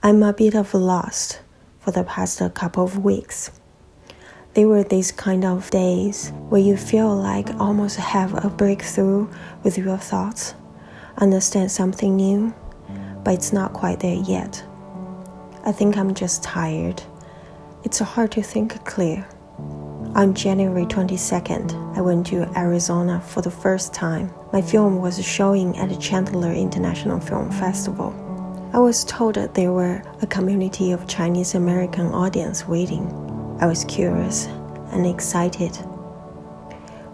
I'm a bit of lost for the past couple of weeks. They were these kind of days where you feel like almost have a breakthrough with your thoughts, understand something new, but it's not quite there yet. I think I'm just tired. It's hard to think clear. On January 22nd, I went to Arizona for the first time. My film was showing at the Chandler International Film Festival. I was told that there were a community of Chinese American audience waiting. I was curious and excited.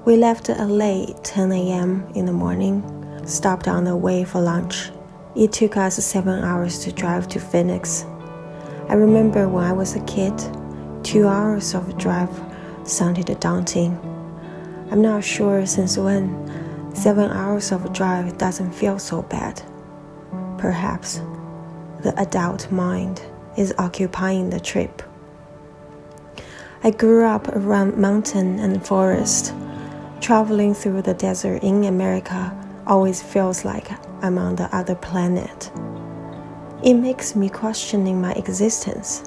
We left LA at 10 a.m. in the morning, stopped on the way for lunch. It took us 7 hours to drive to Phoenix. I remember when I was a kid, 2 hours of drive sounded daunting. I'm not sure since when 7 hours of drive doesn't feel so bad. Perhaps the adult mind is occupying the trip. I grew up around mountain and forest. Traveling through the desert in America always feels like I'm on the other planet. It makes me questioning my existence.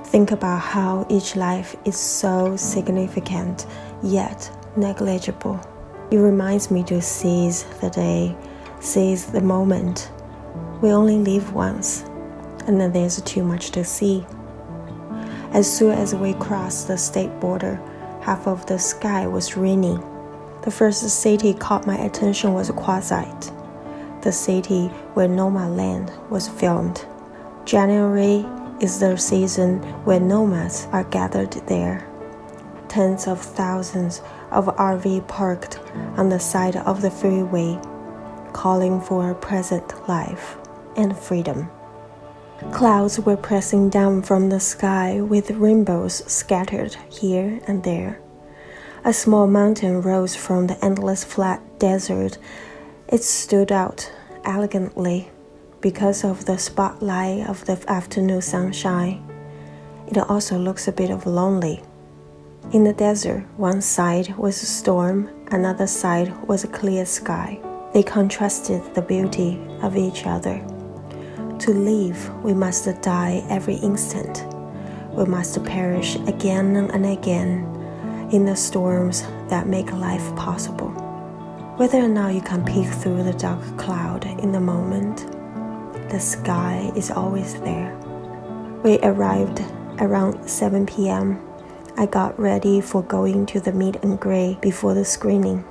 Think about how each life is so significant yet negligible. It reminds me to seize the day, seize the moment. We only live once, and then there's too much to see. As soon as we crossed the state border, half of the sky was raining. The first city caught my attention was Quasite, the city where Nomadland was filmed. January is the season where nomads are gathered there. Tens of thousands of RV parked on the side of the freeway, calling for a present life and freedom. Clouds were pressing down from the sky with rainbows scattered here and there. A small mountain rose from the endless flat desert. It stood out elegantly because of the spotlight of the afternoon sunshine. It also looks a bit of lonely. In the desert, one side was a storm, another side was a clear sky. They contrasted the beauty of each other. To live, we must die every instant. We must perish again and again in the storms that make life possible. Whether or not you can peek through the dark cloud in the moment, the sky is always there. We arrived around 7 p.m. I got ready for going to the meet and greet before the screening.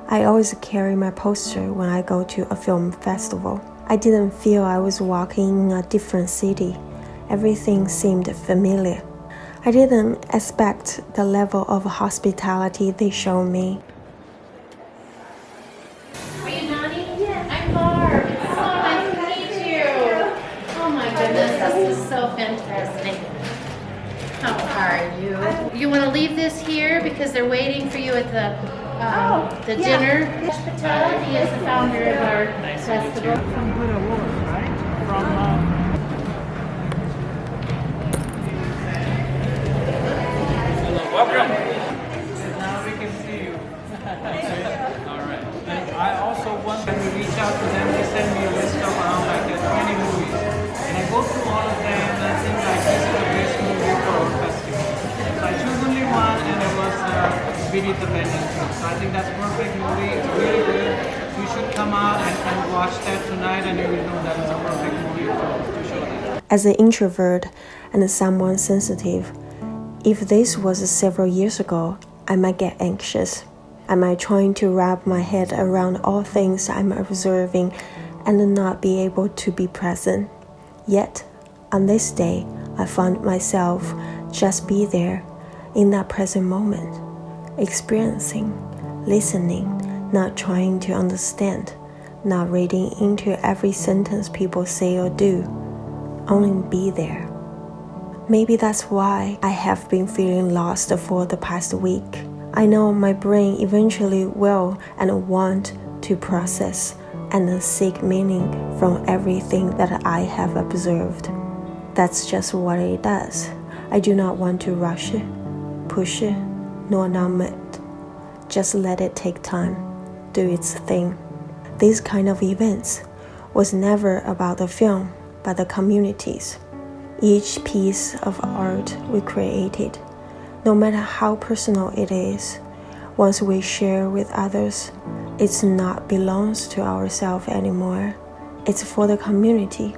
I always carry my poster when I go to a film festival. I didn't feel I was walking in a different city. Everything seemed familiar. I didn't expect the level of hospitality they showed me. Are you Nani? Yes. I'm Barb. It's so nice to meet you. Oh my goodness, this is so fantastic. How are you? You want to leave this here because they're waiting for you at the dinner. Patel, he is the founder of our festival. Some good awards, right? From Welcome. now we can see you. All right. And I also want them to reach out to them to send me a list of around like 20 movies, and I go through all of them and I think like this is the best movie for our festival. So I choose only one, and it was Beneath the Banyan Tree. So I think that's a perfect movie. It's really good. You should come out and watch that tonight, and you will know that it's a perfect movie to show them. As an introvert and someone sensitive, if this was several years ago, I might get anxious. I might try to wrap my head around all things I'm observing and not be able to be present. Yet, on this day, I found myself just be there in that present moment, experiencing, listening, not trying to understand, not reading into every sentence people say or do, only be there. Maybe that's why I have been feeling lost for the past week. I know my brain eventually will and want to process and seek meaning from everything that I have observed. That's just what it does. I do not want to rush it, push it, nor numb it. Just let it take time, do its thing. These kind of events was never about the film, but the communities. each piece of art we created, no matter how personal it is, once we share with others, it not belongs to ourselves anymore. It's for the community.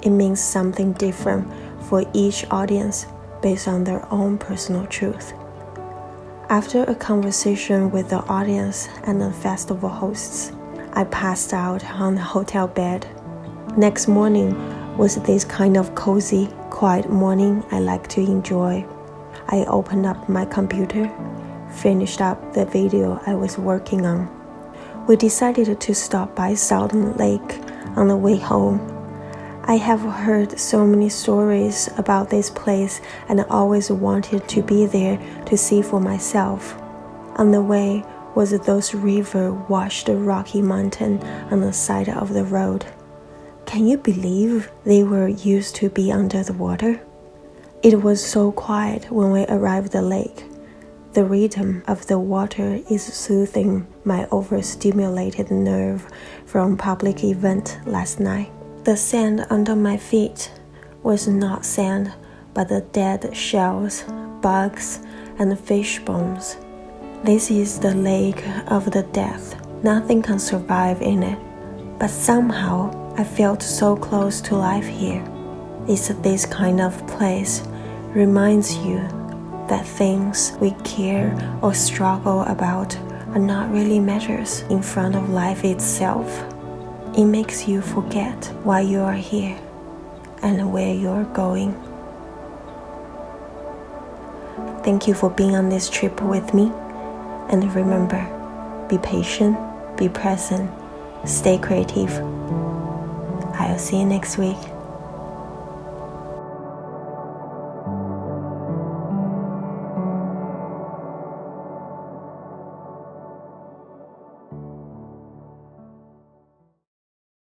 It means something different for each audience based on their own personal truth. After a conversation with the audience and the festival hosts, I passed out on the hotel bed. Next morning was this kind of cozy, quiet morning I like to enjoy. I opened up my computer, finished up the video I was working on. We decided to stop by Southern Lake on the way home. I have heard so many stories about this place and I always wanted to be there to see for myself. On the way was those river-washed rocky mountain on the side of the road. Can you believe they were used to be under the water? It was so quiet when we arrived at the lake. The rhythm of the water is soothing my overstimulated nerve from public event last night. The sand under my feet was not sand, but the dead shells, bugs, and fish bones. This is the lake of the dead. Nothing can survive in it. But somehow, I felt so close to life here. It's this kind of place reminds you that things we care or struggle about are not really matters in front of life itself. It makes you forget why you are here and where you are going. Thank you for being on this trip with me. And remember, be patient, be present, stay creative. I'll see you next week.